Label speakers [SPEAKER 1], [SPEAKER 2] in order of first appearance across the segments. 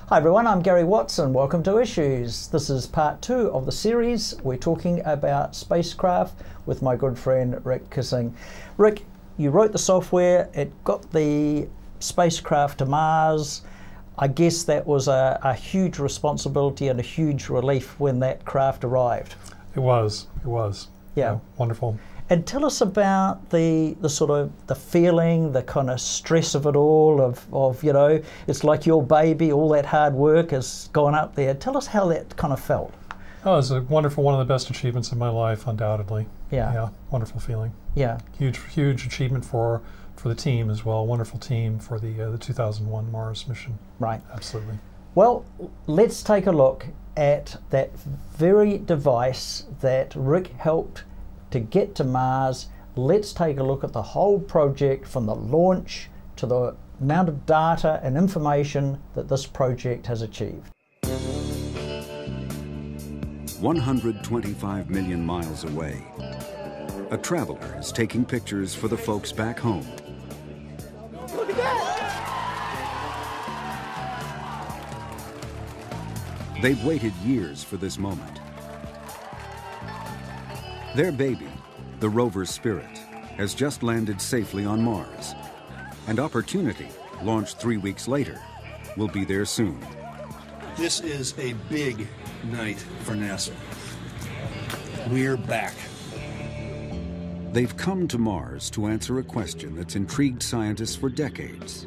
[SPEAKER 1] Hi everyone, I'm Gary Watson. Welcome to Issues. This is part 2 of the series. We're talking about spacecraft with my good friend Rick Kissing. Rick, you wrote the software, it got the spacecraft to Mars. I guess that was a huge responsibility and a huge relief when that craft arrived.
[SPEAKER 2] It was. Yeah, wonderful.
[SPEAKER 1] And tell us about the sort of the feeling, the kind of stress of it all, of you know, it's like your baby, all that hard work has gone up there. Tell us how that kind of felt.
[SPEAKER 2] Oh, it was a wonderful, one of the best achievements of my life, undoubtedly. Yeah, wonderful feeling.
[SPEAKER 1] Yeah.
[SPEAKER 2] Huge achievement for the team as well. Wonderful team for the 2001 Mars mission.
[SPEAKER 1] Right.
[SPEAKER 2] Absolutely.
[SPEAKER 1] Well, let's take a look at that very device that Rick helped to get to Mars. Let's take a look at the whole project from the launch to the amount of data and information that this project has achieved.
[SPEAKER 3] 125 million miles away, a traveler is taking pictures for the folks back home.
[SPEAKER 4] Look at that!
[SPEAKER 3] They've waited years for this moment. Their baby, the rover Spirit, has just landed safely on Mars, and Opportunity, launched 3 weeks later, will be there soon.
[SPEAKER 5] This is a big night for NASA. We're back.
[SPEAKER 3] They've come to Mars to answer a question that's intrigued scientists for decades.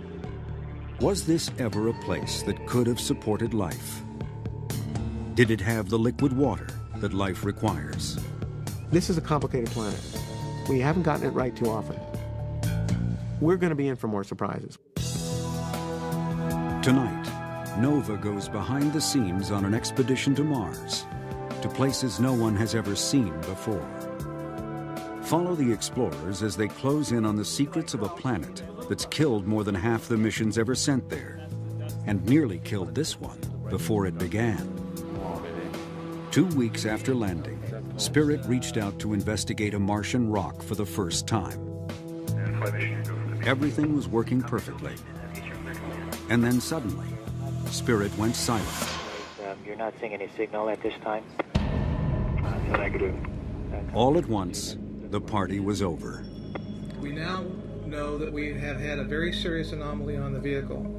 [SPEAKER 3] Was this ever a place that could have supported life? Did it have the liquid water that life requires?
[SPEAKER 6] This is a complicated planet. We haven't gotten it right too often. We're going to be in for more surprises.
[SPEAKER 3] Tonight, Nova goes behind the scenes on an expedition to Mars, to places no one has ever seen before. Follow the explorers as they close in on the secrets of a planet that's killed more than half the missions ever sent there, and nearly killed this one before it began. 2 weeks after landing, Spirit reached out to investigate a Martian rock for the first time. Everything was working perfectly. And then suddenly, Spirit went silent.
[SPEAKER 7] You're not seeing any signal at this time?
[SPEAKER 5] Negative.
[SPEAKER 3] All at once, the party was over.
[SPEAKER 8] We now know that we have had a very serious anomaly on the vehicle.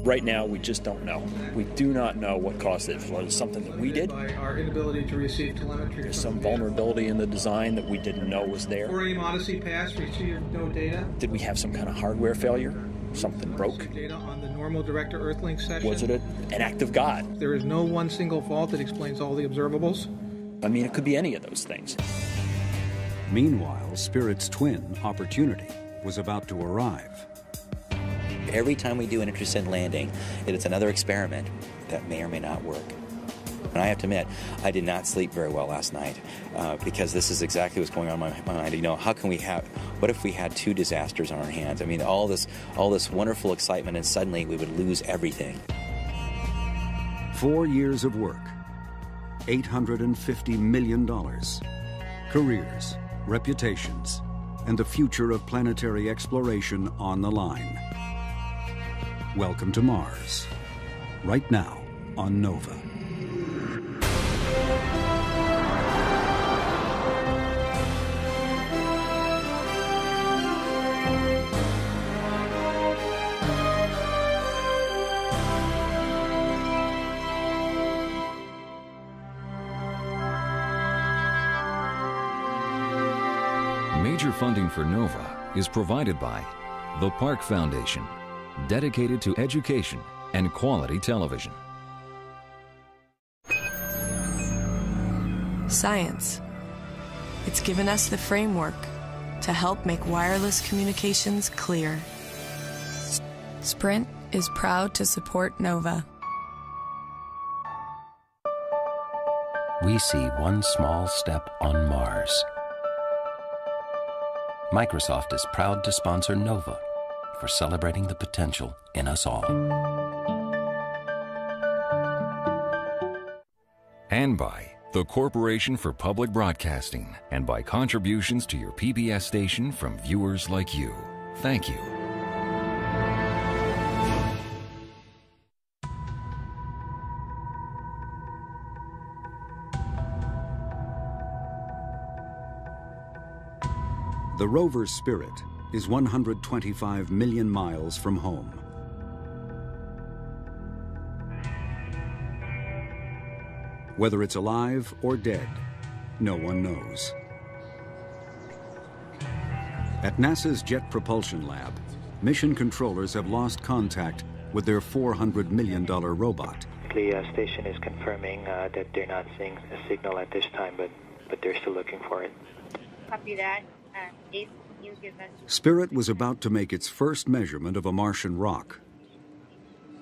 [SPEAKER 9] Right now, we just don't know. We do not know what caused it. Was it something that we did?
[SPEAKER 8] By our inability to receive telemetry.
[SPEAKER 9] There's some vulnerability in the design that we didn't know was there.
[SPEAKER 8] For any Odyssey pass, received no data.
[SPEAKER 9] Did we have some kind of hardware failure? Something broke?
[SPEAKER 8] Data on the normal director Earthlink session.
[SPEAKER 9] Was it an act of God?
[SPEAKER 8] There is no one single fault that explains all the observables.
[SPEAKER 9] I mean, it could be any of those things.
[SPEAKER 3] Meanwhile, Spirit's twin, Opportunity, was about to arrive.
[SPEAKER 10] Every time we do an intercept landing, it's another experiment that may or may not work. And I have to admit, I did not sleep very well last night because this is exactly what's going on in my mind. You know, what if we had 2 disasters on our hands? I mean, all this wonderful excitement, and suddenly we would lose everything.
[SPEAKER 3] 4 years of work, $850 million, careers, reputations, and the future of planetary exploration on the line. Welcome to Mars, right now on Nova.
[SPEAKER 11] Major funding for Nova is provided by the Park Foundation, dedicated to education and quality television.
[SPEAKER 12] Science. It's given us the framework to help make wireless communications clear. Sprint is proud to support Nova.
[SPEAKER 13] We see one small step on Mars. Microsoft is proud to sponsor Nova for celebrating the potential in us all.
[SPEAKER 11] And by the Corporation for Public Broadcasting, and by contributions to your PBS station from viewers like you. Thank you.
[SPEAKER 3] The rover Spirit is 125 million miles from home. Whether it's alive or dead, no one knows. At NASA's Jet Propulsion Lab, mission controllers have lost contact with their $400 million robot.
[SPEAKER 7] The station is confirming that they're not seeing a signal at this time, but they're still looking for it.
[SPEAKER 14] Copy that. Ace, you give us...
[SPEAKER 3] Spirit was about to make its first measurement of a Martian rock,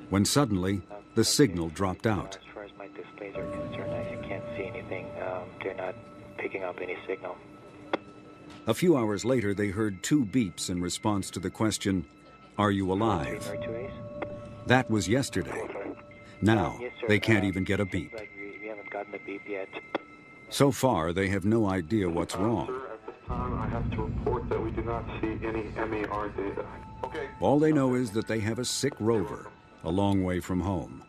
[SPEAKER 3] when suddenly the signal dropped out.
[SPEAKER 7] As far as my displays are concerned, I can't see anything. They're not picking up any signal.
[SPEAKER 3] A few hours later, they heard 2 beeps in response to the question, "Are you alive?" That was yesterday. Now,
[SPEAKER 7] yes, sir.
[SPEAKER 3] they can't even get a beep.
[SPEAKER 7] We haven't gotten a beep yet.
[SPEAKER 3] So far, they have no idea what's wrong.
[SPEAKER 15] Sir, at this time, I have to report that we do not see any MAR data. Okay.
[SPEAKER 3] All they know is that they have a sick rover, a long way from home.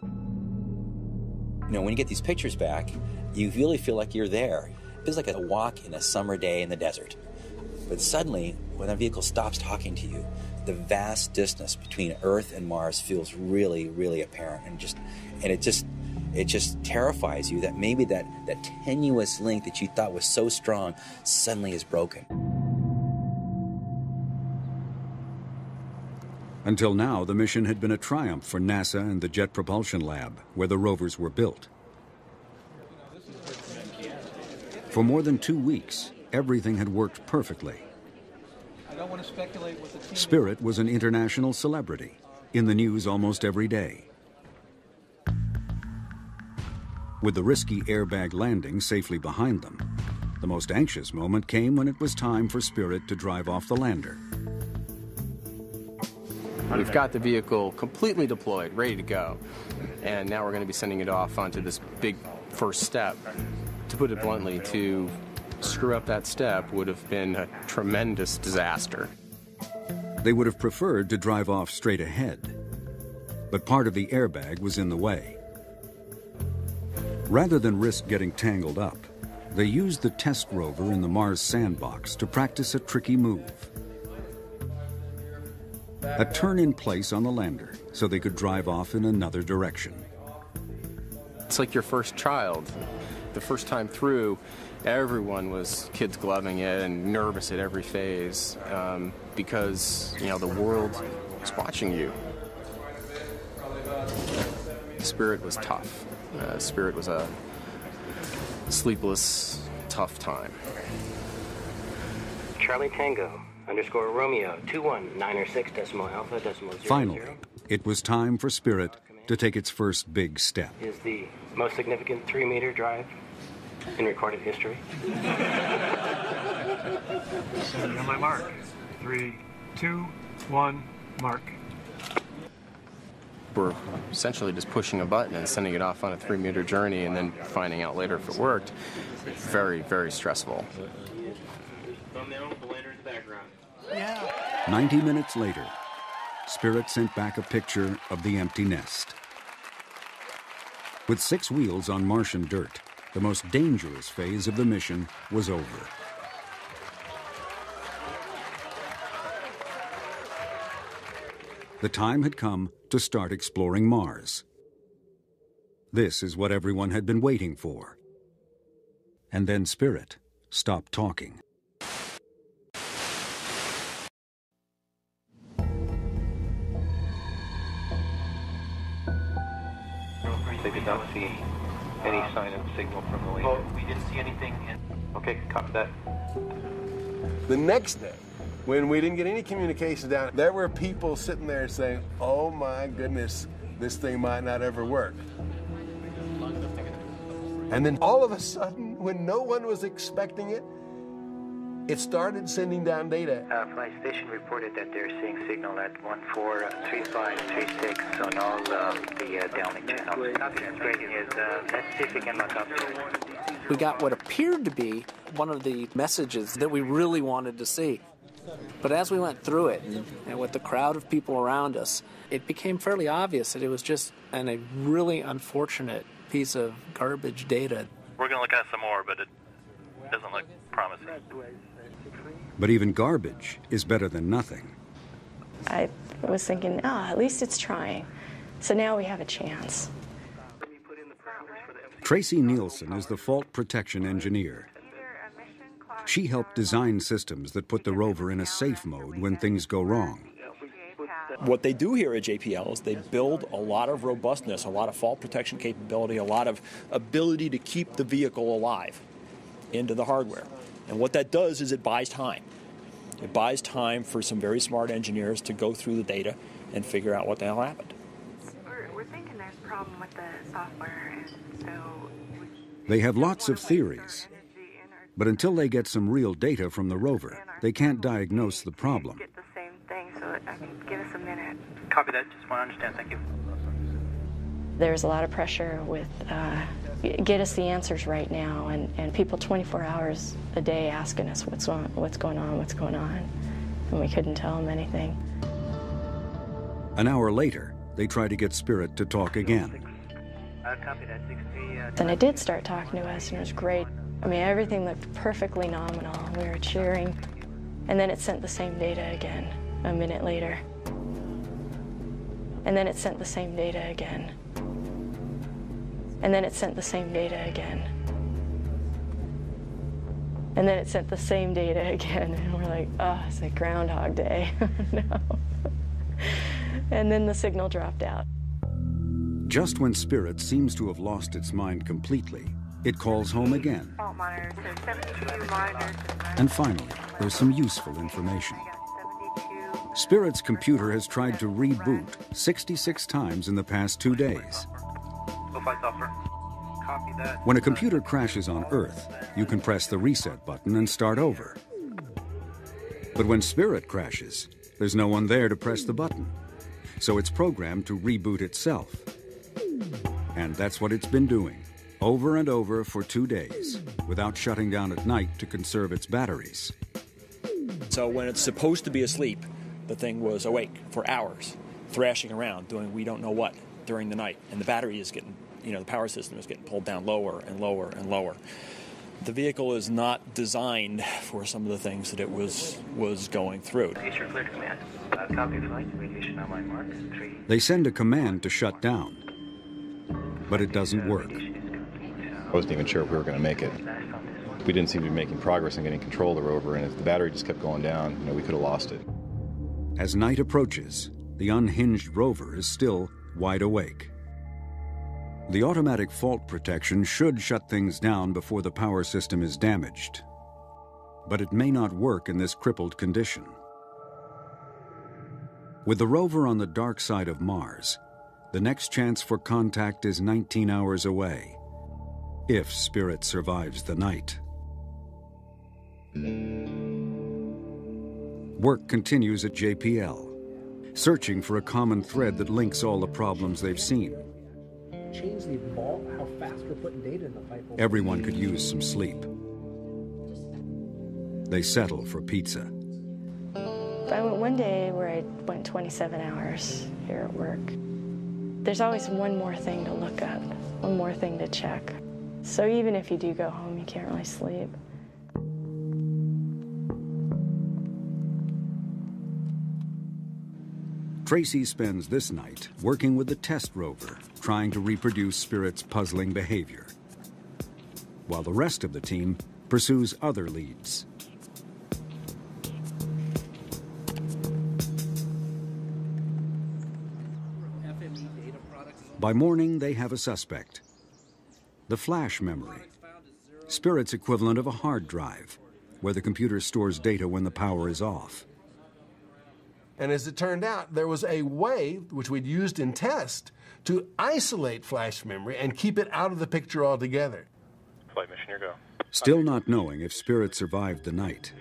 [SPEAKER 10] You know, when you get these pictures back, you really feel like you're there. It feels like a walk in a summer day in the desert. But suddenly, when a vehicle stops talking to you, the vast distance between Earth and Mars feels really, really apparent, and it just terrifies you that maybe that tenuous link that you thought was so strong suddenly is broken.
[SPEAKER 3] Until now, the mission had been a triumph for NASA and the Jet Propulsion Lab, where the rovers were built. For more than 2 weeks, everything had worked perfectly.
[SPEAKER 8] I don't want to speculate what the team...
[SPEAKER 3] Spirit was an international celebrity, in the news almost every day. With the risky airbag landing safely behind them, the most anxious moment came when it was time for Spirit to drive off the lander.
[SPEAKER 16] We've got the vehicle completely deployed, ready to go, and now we're going to be sending it off onto this big first step. To put it bluntly, to screw up that step would have been a tremendous disaster.
[SPEAKER 3] They would have preferred to drive off straight ahead, but part of the airbag was in the way. Rather than risk getting tangled up, they used the test rover in the Mars sandbox to practice a tricky move. A turn in place on the lander so they could drive off in another direction.
[SPEAKER 16] It's like your first child. The first time through, everyone was kids gloving it and nervous at every phase because, you know, the world was watching you. Spirit was tough. Spirit was a sleepless, tough time.
[SPEAKER 17] Charlie Tango _ Romeo 21906 decimal alpha decimal 00.
[SPEAKER 3] Finally, it was time for Spirit to take its first big step.
[SPEAKER 17] Is the most significant 3-meter drive in recorded history.
[SPEAKER 18] On my mark. 3, 2, 1, mark.
[SPEAKER 16] We're essentially just pushing a button and sending it off on a 3-meter journey and then finding out later if it worked. Very, very stressful.
[SPEAKER 17] Thumbnail, the lander in the background.
[SPEAKER 14] Yeah.
[SPEAKER 3] 90 minutes later, Spirit sent back a picture of the empty nest. With 6 wheels on Martian dirt, the most dangerous phase of the mission was over. The time had come to start exploring Mars. This is what everyone had been waiting for. And then Spirit stopped talking.
[SPEAKER 19] They did not see any sign of signal from the laser.
[SPEAKER 17] Well, we didn't see anything in...
[SPEAKER 19] Okay, copy that.
[SPEAKER 20] The next day, when we didn't get any communication down, there were people sitting there saying, oh my goodness, this thing might not ever work. And then all of a sudden, when no one was expecting it, it started sending down data.
[SPEAKER 7] Flight station reported that they're seeing signal at 143536 on all the downlink channels. That's great news. Let's see if we can look up to it.
[SPEAKER 21] We got what appeared to be one of the messages that we really wanted to see. But as we went through it, and with the crowd of people around us, it became fairly obvious that it was just a really unfortunate piece of garbage data.
[SPEAKER 22] We're going to look at some more, but it doesn't look promising.
[SPEAKER 3] But even garbage is better than nothing.
[SPEAKER 12] I was thinking, at least it's trying. So now we have a chance.
[SPEAKER 3] Tracy Nielsen is the fault protection engineer. She helped design systems that put the rover in a safe mode when things go wrong.
[SPEAKER 9] What they do here at JPL is they build a lot of robustness, a lot of fault protection capability, a lot of ability to keep the vehicle alive into the hardware. And what that does is it buys time. It buys time for some very smart engineers to go through the data and figure out what the hell happened.
[SPEAKER 2] We're thinking there's a problem with the software, and so...
[SPEAKER 3] They have lots of theories, but until they get some real data from the rover, they can't diagnose the problem.
[SPEAKER 2] Get the same thing, so give us a minute.
[SPEAKER 19] Copy that. Just want to understand. Thank you.
[SPEAKER 12] There's a lot of pressure with get us the answers right now, and people 24 hours a day asking us what's going on, and we couldn't tell them anything.
[SPEAKER 3] An hour later, they try to get Spirit to talk again.
[SPEAKER 2] Copy that. 63.
[SPEAKER 12] And it did start talking to us, and it was great. I mean, everything looked perfectly nominal. We were cheering, and then it sent the same data again a minute later. And then it sent the same data again. And then it sent the same data again. And then it sent the same data again. And we're like, oh, it's like Groundhog Day. No. And then the signal dropped out.
[SPEAKER 3] Just when Spirit seems to have lost its mind completely, it calls home again.
[SPEAKER 2] Fault monitor to 72 monitors.
[SPEAKER 3] And finally, there's some useful information. Spirit's computer has tried to reboot 66 times in the past 2 days.
[SPEAKER 19] Copy that.
[SPEAKER 3] When a computer crashes on Earth, you can press the reset button and start over. But when Spirit crashes, there's no one there to press the button. So it's programmed to reboot itself. And that's what it's been doing, over and over for 2 days, without shutting down at night to conserve its batteries.
[SPEAKER 9] So when it's supposed to be asleep, the thing was awake for hours, thrashing around, doing we don't know what during the night. And the battery is getting, the power system is getting pulled down lower and lower and lower. The vehicle is not designed for some of the things that it was going through.
[SPEAKER 3] They send a command to shut down, but it doesn't work.
[SPEAKER 22] I wasn't even sure if we were going to make it. We didn't seem to be making progress in getting control of the rover, and if the battery just kept going down, we could have lost it.
[SPEAKER 3] As night approaches, the unhinged rover is still wide awake. The automatic fault protection should shut things down before the power system is damaged. But it may not work in this crippled condition. With the rover on the dark side of Mars, the next chance for contact is 19 hours away, if Spirit survives the night. Work continues at JPL, searching for a common thread that links all the problems they've seen.
[SPEAKER 1] Change the vault, how fast we're putting data in the pipe.
[SPEAKER 3] Everyone could use some sleep. They settle for pizza.
[SPEAKER 12] I went one day where I went 27 hours here at work. There's always one more thing to look up, one more thing to check. So even if you do go home, you can't really sleep.
[SPEAKER 3] Tracy spends this night working with the test rover, trying to reproduce Spirit's puzzling behavior, while the rest of the team pursues other leads. By morning, they have a suspect. The flash memory, Spirit's equivalent of a hard drive, where the computer stores data when the power is off.
[SPEAKER 20] And as it turned out, there was a way, which we'd used in test, to isolate flash memory and keep it out of the picture altogether.
[SPEAKER 19] Flight mission, here go.
[SPEAKER 3] Still not knowing if Spirit survived the night,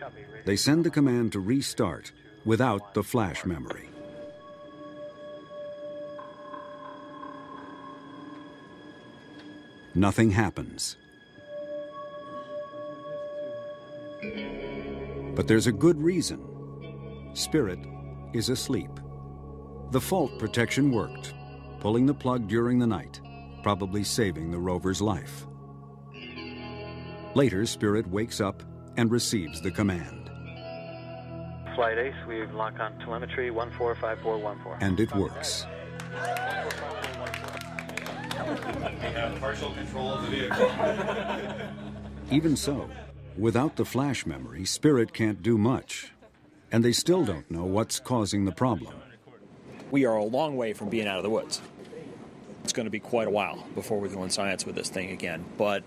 [SPEAKER 3] they send the command to restart without the flash memory. Nothing happens. But there's a good reason. Spirit is asleep. The fault protection worked, pulling the plug during the night, probably saving the rover's life. Later, Spirit wakes up and receives the command.
[SPEAKER 19] Flight Ace, we lock on telemetry 145414.
[SPEAKER 3] And it works.
[SPEAKER 4] We have partial control of the vehicle.
[SPEAKER 3] Even so, without the flash memory, Spirit can't do much. And they still don't know what's causing the problem.
[SPEAKER 9] We are a long way from being out of the woods. It's going to be quite a while before we're doing science with this thing again. But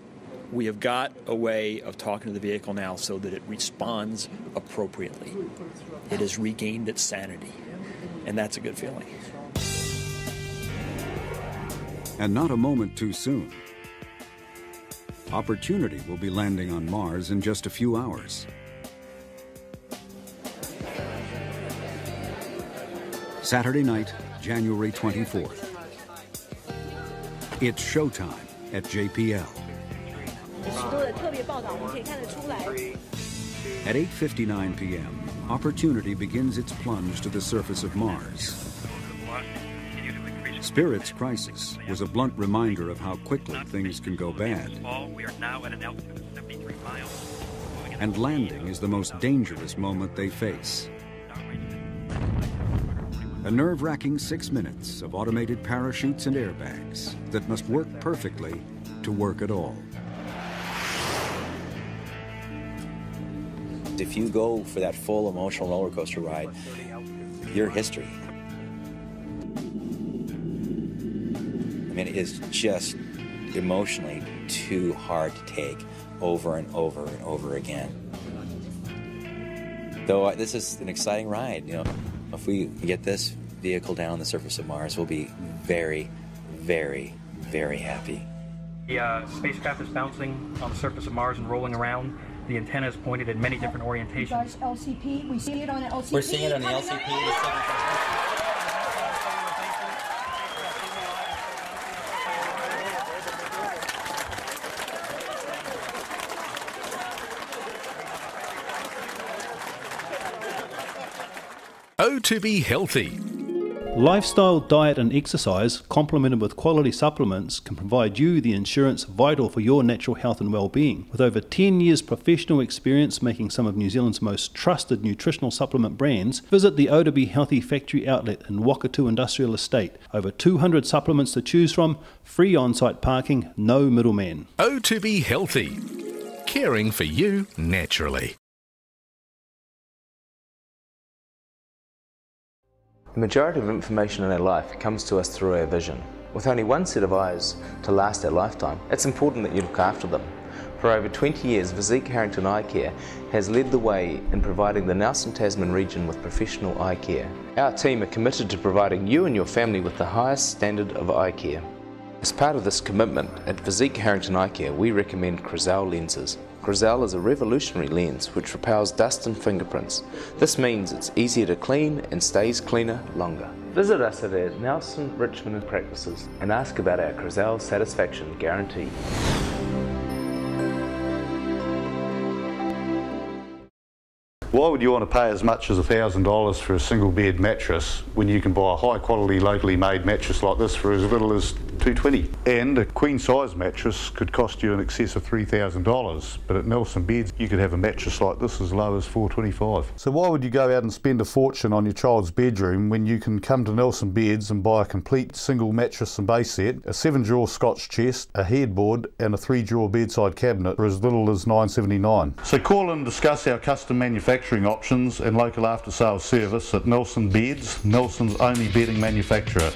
[SPEAKER 9] we have got a way of talking to the vehicle now so that it responds appropriately. It has regained its sanity. And that's a good feeling.
[SPEAKER 3] And not a moment too soon. Opportunity will be landing on Mars in just a few hours. Saturday night, January 24th. It's showtime at JPL. At 8:59 p.m., Opportunity begins its plunge to the surface of Mars. Spirit's crisis was a blunt reminder of how quickly things can go bad. And landing is the most dangerous moment they face. A nerve-wracking 6 minutes of automated parachutes and airbags that must work perfectly to work at all.
[SPEAKER 10] If you go for that full emotional roller coaster ride, you're history. I mean, it is just emotionally too hard to take over and over and over again. Though this is an exciting ride, you know. If we get this vehicle down on the surface of Mars, we'll be very, very, very happy.
[SPEAKER 6] The spacecraft is bouncing on the surface of Mars and rolling around. The antenna is pointed at many different orientations.
[SPEAKER 23] LCP, we see it on the LCP.
[SPEAKER 10] We're seeing it on the LCP.
[SPEAKER 24] Oh, to be healthy.
[SPEAKER 25] Lifestyle, diet and exercise, complemented with quality supplements, can provide you the insurance vital for your natural health and well-being. With over 10 years professional experience making some of New Zealand's most trusted nutritional supplement brands, visit the O to Be Healthy factory outlet in Wakatu Industrial Estate. Over 200 supplements to choose from, free on-site parking, no middleman.
[SPEAKER 24] Oh, to be healthy. Caring for you naturally.
[SPEAKER 26] The majority of information in our life comes to us through our vision. With only one set of eyes to last our lifetime, it's important that you look after them. For over 20 years, Physique Harrington Eye Care has led the way in providing the Nelson Tasman region with professional eye care. Our team are committed to providing you and your family with the highest standard of eye care. As part of this commitment, at Physique Harrington Eye Care, we recommend Crizal lenses. Crizal is a revolutionary lens which repels dust and fingerprints. This means it's easier to clean and stays cleaner longer. Visit us at our Nelson, Richmond practices and ask about our Crizal satisfaction guarantee.
[SPEAKER 27] Why would you want to pay as much as $1,000 for a single bed mattress when you can buy a high quality locally made mattress like this for as little as $220? And a queen size mattress could cost you in excess of $3,000, but at Nelson Beds you could have a mattress like this as low as $425. So why would you go out and spend a fortune on your child's bedroom when you can come to Nelson Beds and buy a complete single mattress and base set, a 7-drawer Scotch chest, a headboard and a 3-drawer bedside cabinet for as little as $979? So call and discuss our custom manufacturing options and local after sales service at Nelson Beds, Nelson's only bedding manufacturer.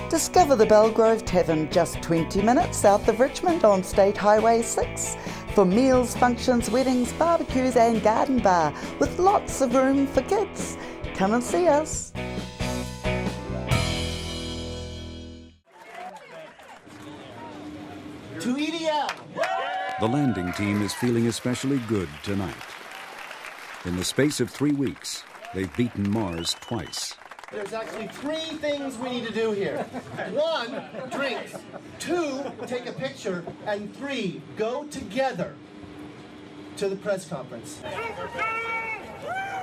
[SPEAKER 28] Discover the Belgrove Tavern just 20 minutes south of Richmond on State Highway 6 for meals, functions, weddings, barbecues and garden bar with lots of room for kids. Come and see us.
[SPEAKER 29] To EDL.
[SPEAKER 3] The landing team is feeling especially good tonight. In the space of 3 weeks, they've beaten Mars twice.
[SPEAKER 29] There's actually 3 things we need to do here. 1, drinks. 2, take a picture. And 3, go together to the press conference.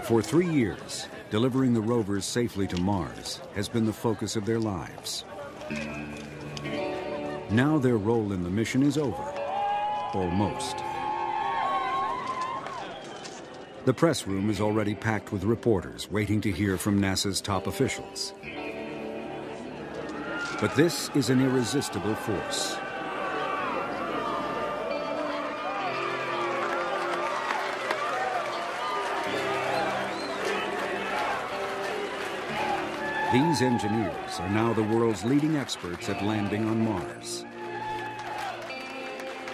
[SPEAKER 3] For 3 years, delivering the rovers safely to Mars has been the focus of their lives. Now their role in the mission is over. Almost. The press room is already packed with reporters waiting to hear from NASA's top officials. But this is an irresistible force. These engineers are now the world's leading experts at landing on Mars.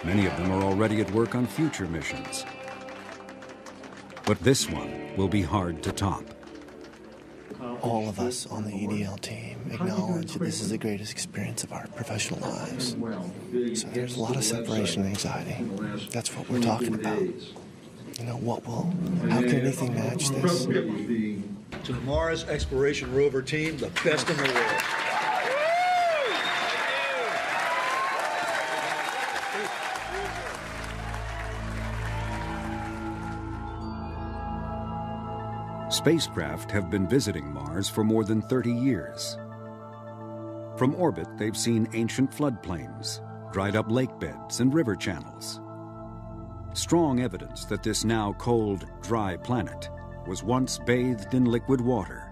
[SPEAKER 3] Many of them are already at work on future missions. But this one will be hard to top.
[SPEAKER 5] All of us on the EDL team acknowledge that this is the greatest experience of our professional lives. So there's a lot of separation anxiety. That's what we're talking about. You know, how can anything match this?
[SPEAKER 8] To the Mars Exploration Rover team, the best in the world.
[SPEAKER 3] Spacecraft have been visiting Mars for more than 30 years. From orbit, they've seen ancient floodplains, dried up lake beds and river channels. Strong evidence that this now cold, dry planet was once bathed in liquid water,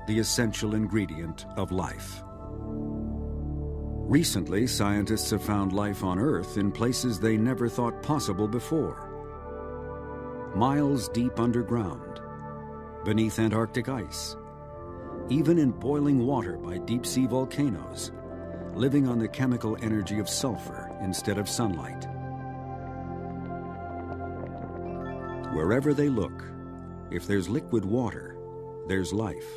[SPEAKER 3] the essential ingredient of life. Recently, scientists have found life on Earth in places they never thought possible before. Miles deep underground, beneath Antarctic ice, even in boiling water by deep-sea volcanoes, living on the chemical energy of sulfur instead of sunlight. Wherever they look, if there's liquid water, there's life.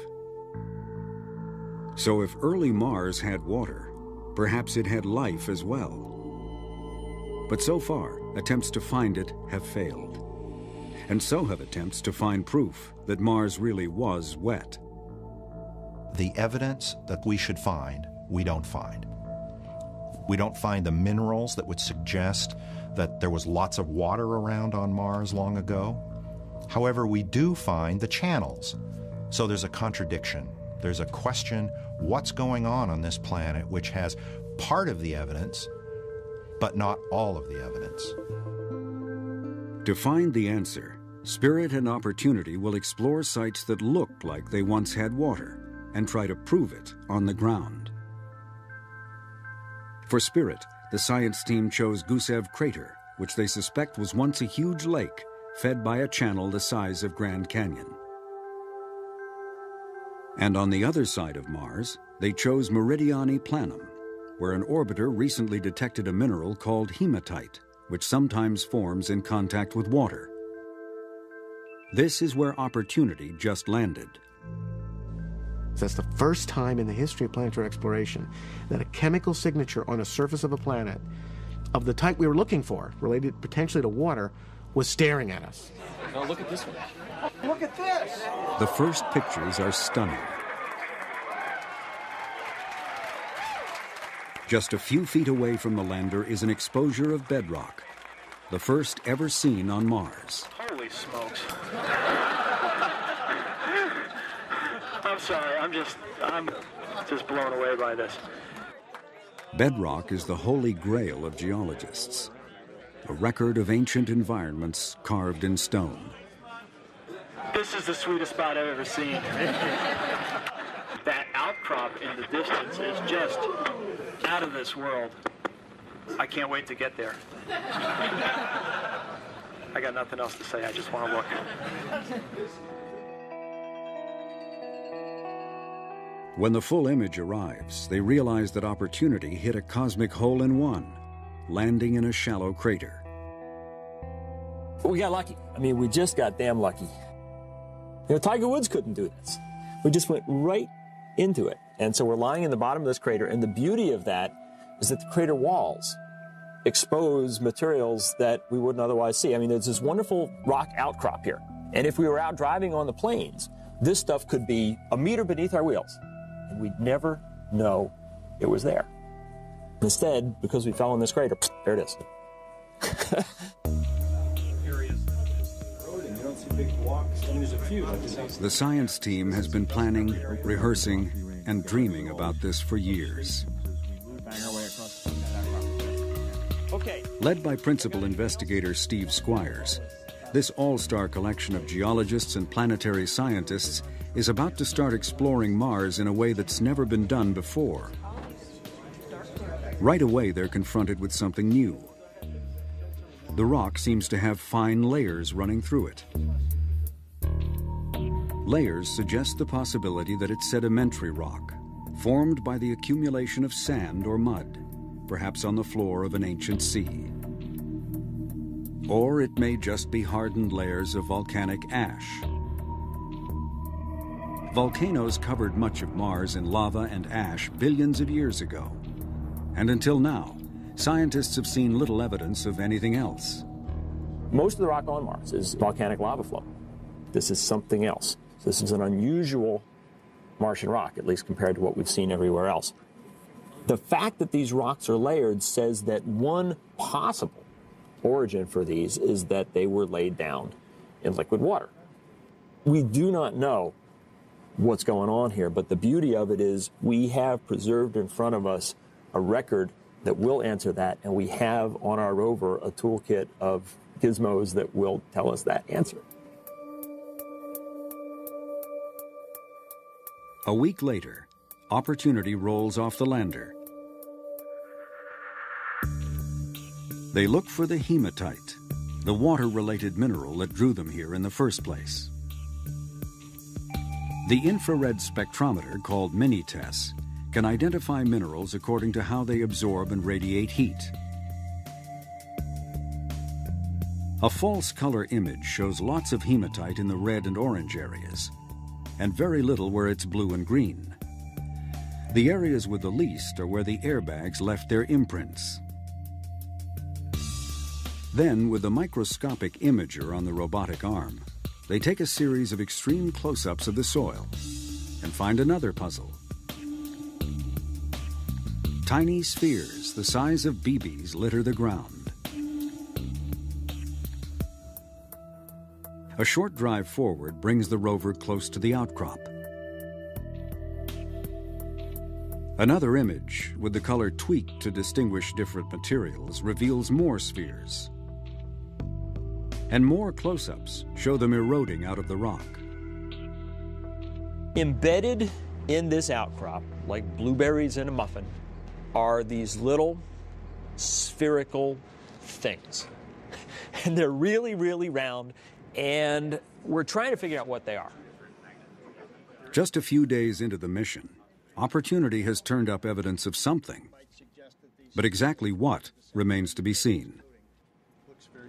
[SPEAKER 3] So if early Mars had water, perhaps it had life as well. But so far, attempts to find it have failed. And so have attempts to find proof that Mars really was wet.
[SPEAKER 11] The evidence that we should find, we don't find. We don't find the minerals that would suggest that there was lots of water around on Mars long ago. However, we do find the channels. So there's a contradiction. There's a question, what's going on this planet which has part of the evidence, but not all of the evidence?
[SPEAKER 3] To find the answer, Spirit and Opportunity will explore sites that look like they once had water and try to prove it on the ground. For Spirit, the science team chose Gusev Crater, which they suspect was once a huge lake fed by a channel the size of Grand Canyon. And on the other side of Mars, they chose Meridiani Planum, where an orbiter recently detected a mineral called hematite, which sometimes forms in contact with water. This is where Opportunity just landed.
[SPEAKER 13] That's the first time in the history of planetary exploration that a chemical signature on a surface of a planet of the type we were looking for, related potentially to water, was staring at us.
[SPEAKER 8] Now look at this one.
[SPEAKER 13] Look at this!
[SPEAKER 3] The first pictures are stunning. Just a few feet away from the lander is an exposure of bedrock, the first ever seen on Mars.
[SPEAKER 8] Holy smokes. I'm sorry, I'm just blown away by this.
[SPEAKER 3] Bedrock is the holy grail of geologists, a record of ancient environments carved in stone.
[SPEAKER 8] This is the sweetest spot I've ever seen. That outcrop in the distance is just out of this world. I can't wait to get there. I got nothing else to say, I just want to look.
[SPEAKER 3] When the full image arrives, they realize that Opportunity hit a cosmic hole-in-one, landing in a shallow crater.
[SPEAKER 14] We got lucky. I mean, we just got damn lucky. You know, Tiger Woods couldn't do this. We just went right into it. And so we're lying in the bottom of this crater, and the beauty of that is that the crater walls expose materials that we wouldn't otherwise see. I mean, there's this wonderful rock outcrop here. And if we were out driving on the plains, this stuff could be a meter beneath our wheels, and we'd never know it was there. Instead, because we fell in this crater, there it is.
[SPEAKER 3] The science team has been planning, rehearsing, and dreaming about this for years. Led by principal investigator Steve Squires, This all-star collection of geologists and planetary scientists is about to start exploring Mars in a way that's never been done before. Right away, they're confronted with something new. The rock seems to have fine layers running through it. Layers suggest the possibility that it's sedimentary rock, formed by the accumulation of sand or mud, perhaps on the floor of an ancient sea. Or it may just be hardened layers of volcanic ash. Volcanoes covered much of Mars in lava and ash billions of years ago. And until now, scientists have seen little evidence of anything else.
[SPEAKER 14] Most of the rock on Mars is volcanic lava flow. This is something else. This is an unusual Martian rock, at least compared to what we've seen everywhere else. The fact that these rocks are layered says that one possible origin for these is that they were laid down in liquid water. We do not know what's going on here, but the beauty of it is we have preserved in front of us a record that will answer that, and we have on our rover a toolkit of gizmos that will tell us that answer.
[SPEAKER 3] A week later, Opportunity rolls off the lander. They look for the hematite, the water-related mineral that drew them here in the first place. The infrared spectrometer, called Mini-TESS, can identify minerals according to how they absorb and radiate heat. A false color image shows lots of hematite in the red and orange areas, and very little where it's blue and green. The areas with the least are where the airbags left their imprints. Then, with the microscopic imager on the robotic arm, they take a series of extreme close-ups of the soil and find another puzzle. Tiny spheres the size of BBs litter the ground. A short drive forward brings the rover close to the outcrop. Another image, with the color tweaked to distinguish different materials, reveals more spheres. And more close-ups show them eroding out of the rock.
[SPEAKER 14] Embedded in this outcrop, like blueberries in a muffin, are these little spherical things. And they're really, really round, and we're trying to figure out what they are.
[SPEAKER 3] Just a few days into the mission, Opportunity has turned up evidence of something. But exactly what remains to be seen.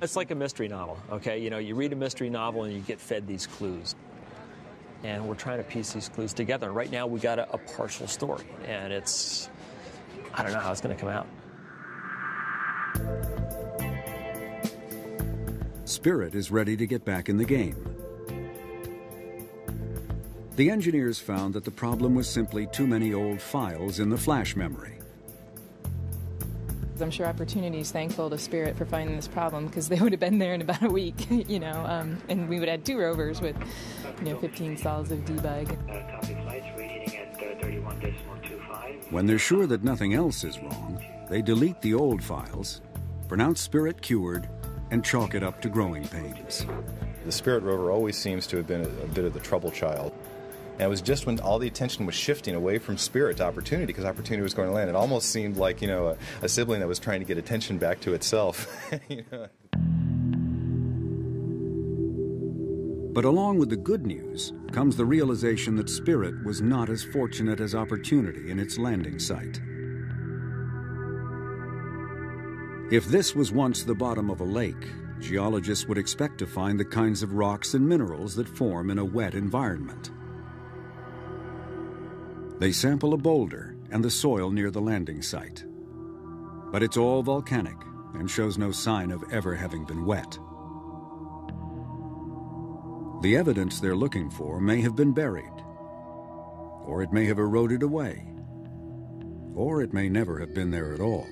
[SPEAKER 14] It's like a mystery novel, okay? You know, you read a mystery novel and you get fed these clues. And we're trying to piece these clues together. Right now we got a partial story, and it's, I don't know how it's going to come out.
[SPEAKER 3] Spirit is ready to get back in the game. The engineers found that the problem was simply too many old files in the flash memory.
[SPEAKER 1] I'm sure Opportunity is thankful to Spirit for finding this problem, because they would have been there in about a week, you know, and we would have had 2 rovers with, 15 stalls of debug.
[SPEAKER 3] When they're sure that nothing else is wrong, they delete the old files, pronounce Spirit cured, and chalk it up to growing pains.
[SPEAKER 2] The Spirit rover always seems to have been a bit of the trouble child. And it was just when all the attention was shifting away from Spirit to Opportunity, because Opportunity was going to land, it almost seemed like, a sibling that was trying to get attention back to itself.
[SPEAKER 3] But along with the good news comes the realization that Spirit was not as fortunate as Opportunity in its landing site. If this was once the bottom of a lake, geologists would expect to find the kinds of rocks and minerals that form in a wet environment. They sample a boulder and the soil near the landing site. But it's all volcanic and shows no sign of ever having been wet. The evidence they're looking for may have been buried, or it may have eroded away, or it may never have been there at all.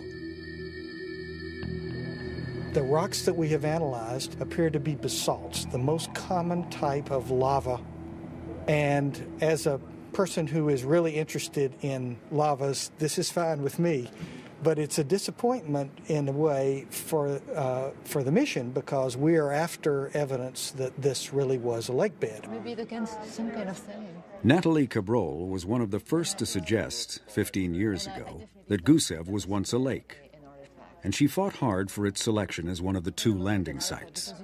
[SPEAKER 7] The rocks that we have analyzed appear to be basalts, the most common type of lava. And as a person who is really interested in lavas, this is fine with me, But it's a disappointment in a way for the mission, because we are after evidence that this really was a lake bed.
[SPEAKER 12] Maybe they can some kind of thing.
[SPEAKER 3] Natalie Cabrol was one of the first to suggest, 15 years ago, that Gusev was once a lake. And she fought hard for its selection as one of the 2 landing sites.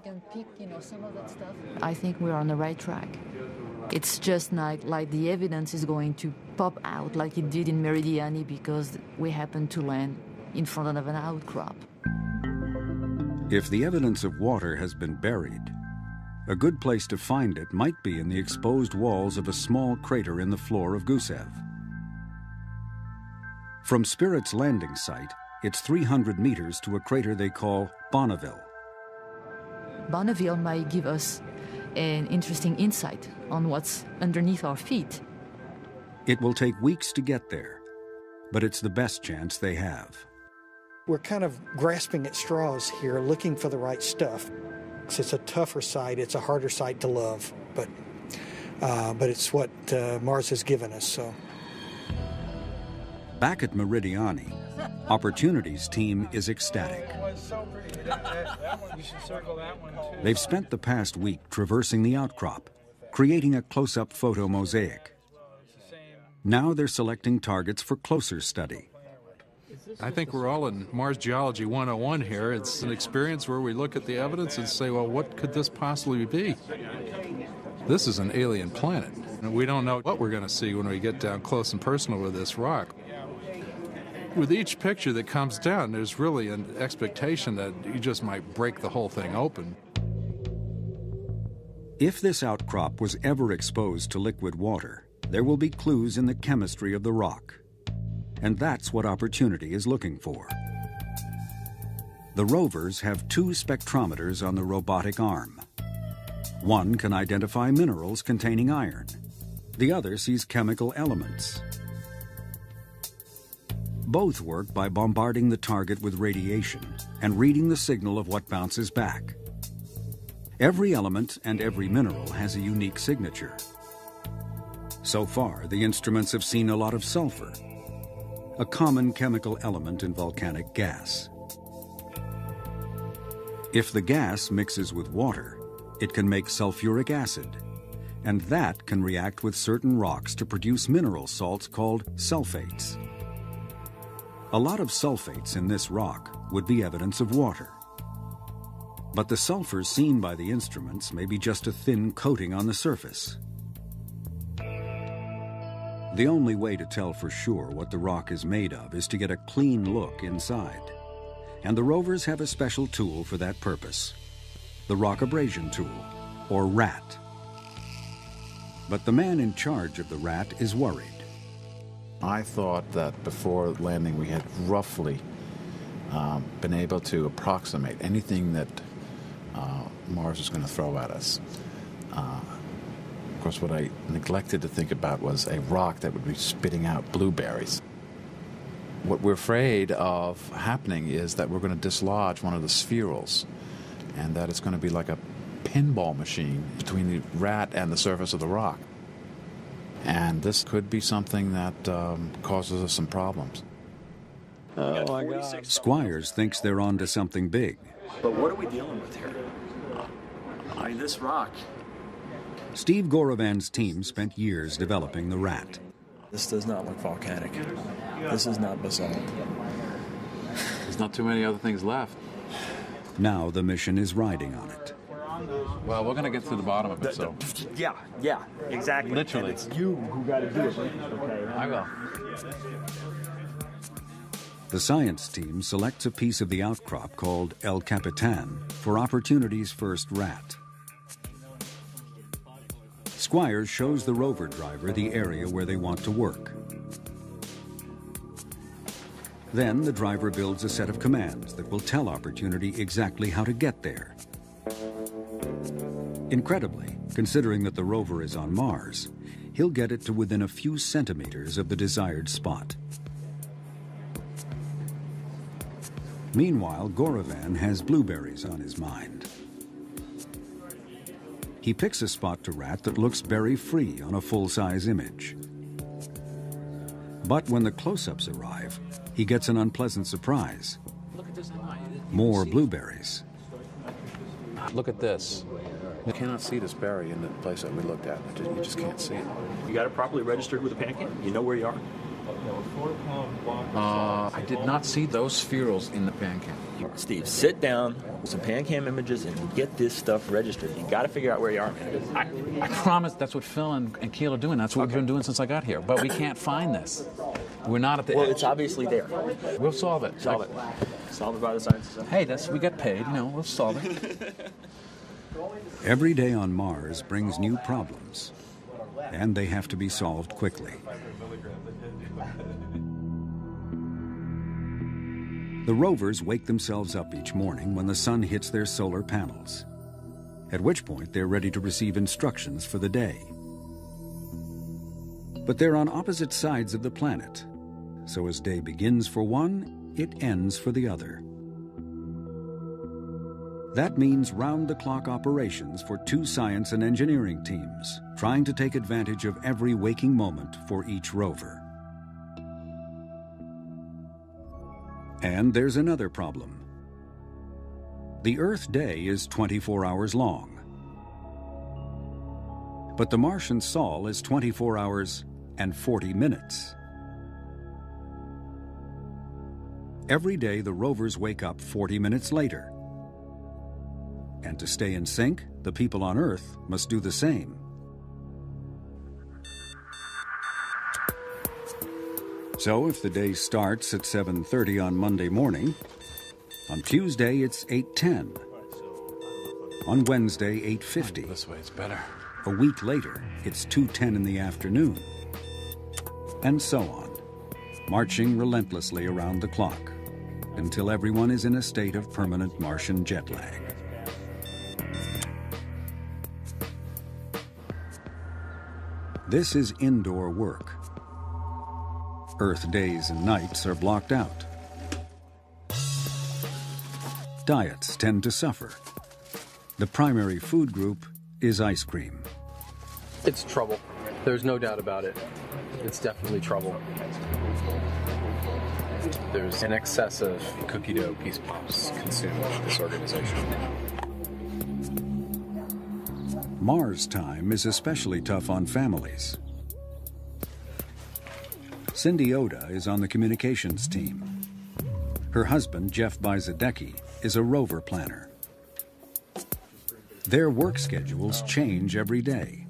[SPEAKER 12] I think we're on the right track. It's just like the evidence is going to pop out like it did in Meridiani because we happened to land in front of an outcrop.
[SPEAKER 3] If the evidence of water has been buried, a good place to find it might be in the exposed walls of a small crater in the floor of Gusev. From Spirit's landing site, it's 300 meters to a crater they call Bonneville.
[SPEAKER 12] Bonneville might give us an interesting insight on what's underneath our feet.
[SPEAKER 3] It will take weeks to get there, but it's the best chance they have.
[SPEAKER 7] We're kind of grasping at straws here, looking for the right stuff. It's a tougher site, it's a harder site to love, but it's what Mars has given us. So,
[SPEAKER 3] back at Meridiani, Opportunity's team is ecstatic. They've spent the past week traversing the outcrop, creating a close-up photo mosaic. Now they're selecting targets for closer study.
[SPEAKER 15] I think we're all in Mars Geology 101 here. It's an experience where we look at the evidence and say, well, what could this possibly be? This is an alien planet, and we don't know what we're going to see when we get down close and personal with this rock. With each picture that comes down, there's really an expectation that you just might break the whole thing open.
[SPEAKER 3] If this outcrop was ever exposed to liquid water, there will be clues in the chemistry of the rock. And that's what Opportunity is looking for. The rovers have 2 spectrometers on the robotic arm. One can identify minerals containing iron. The other sees chemical elements. Both work by bombarding the target with radiation and reading the signal of what bounces back. Every element and every mineral has a unique signature. So far, the instruments have seen a lot of sulfur, a common chemical element in volcanic gas. If the gas mixes with water, it can make sulfuric acid, and that can react with certain rocks to produce mineral salts called sulfates. A lot of sulfates in this rock would be evidence of water. But the sulfur seen by the instruments may be just a thin coating on the surface. The only way to tell for sure what the rock is made of is to get a clean look inside. And the rovers have a special tool for that purpose, the rock abrasion tool, or RAT. But the man in charge of the RAT is worried.
[SPEAKER 16] I thought that before landing we had roughly been able to approximate anything that Mars was going to throw at us. Of course, what I neglected to think about was a rock that would be spitting out blueberries. What we're afraid of happening is that we're going to dislodge one of the spherules, and that it's going to be like a pinball machine between the RAT and the surface of the rock. And this could be something that causes us some problems.
[SPEAKER 14] Oh my God.
[SPEAKER 3] Squires thinks they're onto something big.
[SPEAKER 14] But what are we dealing with here? I mean, this rock.
[SPEAKER 3] Steve Gorovan's team spent years developing the RAT.
[SPEAKER 14] This does not look volcanic. This is not basalt.
[SPEAKER 16] There's not too many other things left.
[SPEAKER 3] Now the mission is riding on it.
[SPEAKER 16] Well, we're going to get to the bottom of it, so...
[SPEAKER 14] Yeah, exactly.
[SPEAKER 16] Literally.
[SPEAKER 14] And it's you who got to do it. Okay,
[SPEAKER 16] I will.
[SPEAKER 3] The science team selects a piece of the outcrop called El Capitan for Opportunity's first RAT. Squires shows the rover driver the area where they want to work. Then the driver builds a set of commands that will tell Opportunity exactly how to get there. Incredibly, considering that the rover is on Mars, he'll get it to within a few centimeters of the desired spot. Meanwhile, Gorovan has blueberries on his mind. He picks a spot to RAT that looks berry-free on a full-size image. But when the close-ups arrive, he gets an unpleasant surprise. More blueberries.
[SPEAKER 16] Look at this. You cannot see this berry in the place that we looked at. You just can't see it.
[SPEAKER 14] You got it properly registered with the pan can? You know where you are?
[SPEAKER 16] I did not see those spherules in the pan can.
[SPEAKER 14] Steve, sit down with some pan cam images and get this stuff registered. You got to figure out where you are, man.
[SPEAKER 16] I promise that's what Phil and Keel are doing. That's what we've been doing since I got here. But we can't find this. We're not at the edge.
[SPEAKER 14] It's obviously there.
[SPEAKER 16] We'll solve it.
[SPEAKER 14] Solve it by the science.
[SPEAKER 16] Hey, we get paid. We'll solve it.
[SPEAKER 3] Every day on Mars brings new problems, and they have to be solved quickly. The rovers wake themselves up each morning when the sun hits their solar panels, at which point they're ready to receive instructions for the day. But they're on opposite sides of the planet, so as day begins for one, it ends for the other. That means round-the-clock operations for two science and engineering teams, trying to take advantage of every waking moment for each rover. And there's another problem. The Earth day is 24 hours long, but the Martian sol is 24 hours and 40 minutes. Every day the rovers wake up 40 minutes later. And to stay in sync, the people on Earth must do the same. So if the day starts at 7:30 on Monday morning, on Tuesday it's 8:10. On Wednesday, 8:50.
[SPEAKER 16] This way, it's better.
[SPEAKER 3] A week later, it's 2:10 in the afternoon. And so on, marching relentlessly around the clock until everyone is in a state of permanent Martian jet lag. This is indoor work. Earth days and nights are blocked out. Diets tend to suffer. The primary food group is ice cream.
[SPEAKER 4] It's trouble. There's no doubt about it. It's definitely trouble. There's an excess of cookie dough peace pops consumed in this organization.
[SPEAKER 3] Mars time is especially tough on families. Cindy Oda is on the communications team. Her husband, Jeff Bizadecki, is a rover planner. Their work schedules change every day.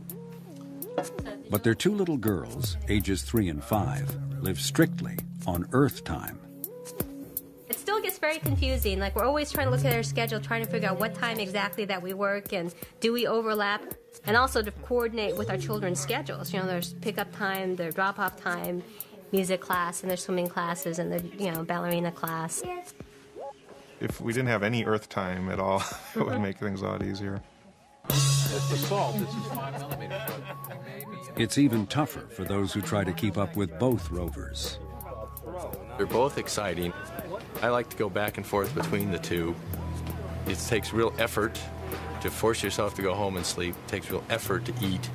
[SPEAKER 3] But their two little girls, ages 3 and 5, live strictly on Earth time.
[SPEAKER 6] It still gets very confusing. Like, we're always trying to look at our schedule, trying to figure out what time exactly that we work and do we overlap, and also to coordinate with our children's schedules. There's pickup time, their drop-off time, music class, and their swimming classes, and their ballerina class.
[SPEAKER 9] If we didn't have any Earth time at all, it would make things a lot easier.
[SPEAKER 16] It's the salt. This is 5 millimeters.
[SPEAKER 3] It's even tougher for those who try to keep up with both rovers.
[SPEAKER 17] They're both exciting. I like to go back and forth between the two. It takes real effort to force yourself to go home and sleep. It takes real effort to eat.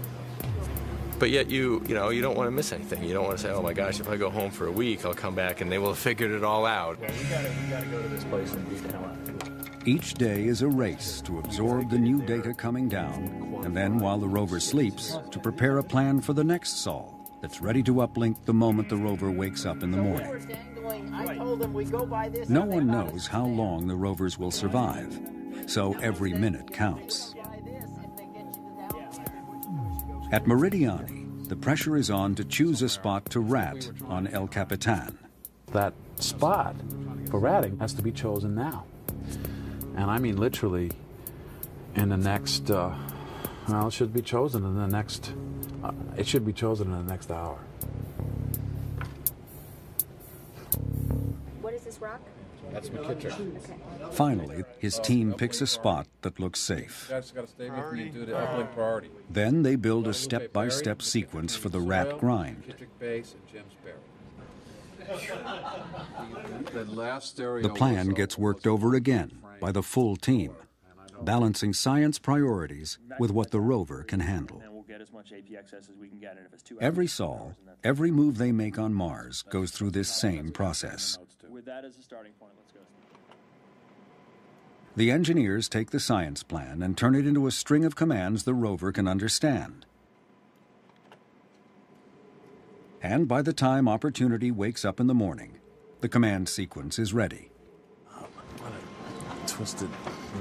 [SPEAKER 17] But yet you don't want to miss anything. You don't want to say, oh my gosh, if I go home for a week, I'll come back and they will have figured it all out.
[SPEAKER 14] Yeah, we gotta go to this place and beat the hell out.
[SPEAKER 3] Each day is a race to absorb the new data coming down, and then while the rover sleeps, to prepare a plan for the next sol that's ready to uplink the moment the rover wakes up in the morning. No one knows how long the rovers will survive, so every minute counts. At Meridiani, the pressure is on to choose a spot to rat on El Capitan.
[SPEAKER 16] That spot for ratting has to be chosen now. And I mean literally in the next, it should be chosen in the next, hour.
[SPEAKER 6] What is this rock?
[SPEAKER 16] That's McKittrick.
[SPEAKER 6] Okay.
[SPEAKER 3] Finally, his team picks a spot that looks safe.
[SPEAKER 15] You guys got to stay with me and do the uplink priority.
[SPEAKER 3] Then they build a step-by-step sequence for the rat grind. The plan gets worked over again by the full team, balancing science priorities with what the rover can handle.
[SPEAKER 10] get as much AP excess as we can get, and if it's 2 hours...
[SPEAKER 3] Every sol, every move they make on Mars goes through this same process.
[SPEAKER 10] With that as a starting point, let's go.
[SPEAKER 3] The engineers take the science plan and turn it into a string of commands the rover can understand. And by the time Opportunity wakes up in the morning, the command sequence is ready.
[SPEAKER 16] What a twisted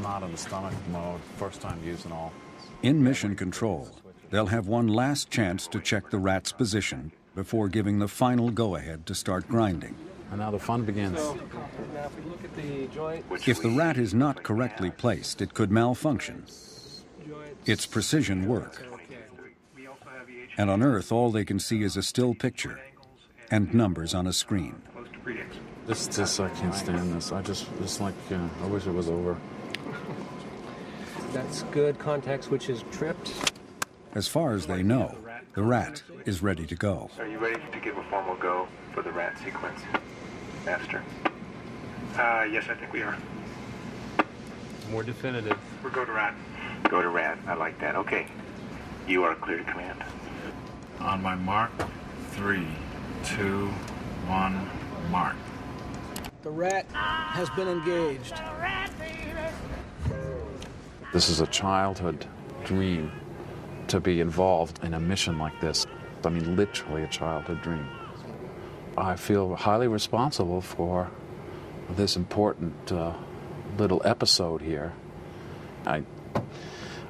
[SPEAKER 16] knot in the stomach mode. First time using all.
[SPEAKER 3] In mission control, they'll have one last chance to check the rat's position before giving the final go-ahead to start grinding.
[SPEAKER 16] And now the fun begins.
[SPEAKER 10] So, now if we look at the joint...
[SPEAKER 3] If the rat is not correctly placed, it could malfunction. It's precision work. And on Earth, all they can see is a still picture and numbers on a screen.
[SPEAKER 16] This I can't stand this. It's like, I wish it was over.
[SPEAKER 10] That's good. Contact switch is tripped.
[SPEAKER 3] As far as they know, the rat is ready to go.
[SPEAKER 18] Are you ready to give a formal go for the rat sequence, Master? Yes, I think we are.
[SPEAKER 10] More definitive.
[SPEAKER 18] We'll go to rat. Go to rat. I like that. Okay. You are clear to command.
[SPEAKER 16] On my mark, 3, 2, 1, mark.
[SPEAKER 19] The rat has been engaged.
[SPEAKER 16] This is a childhood dream to be involved in a mission like this. I mean, literally a childhood dream. I feel highly responsible for this important little episode here. I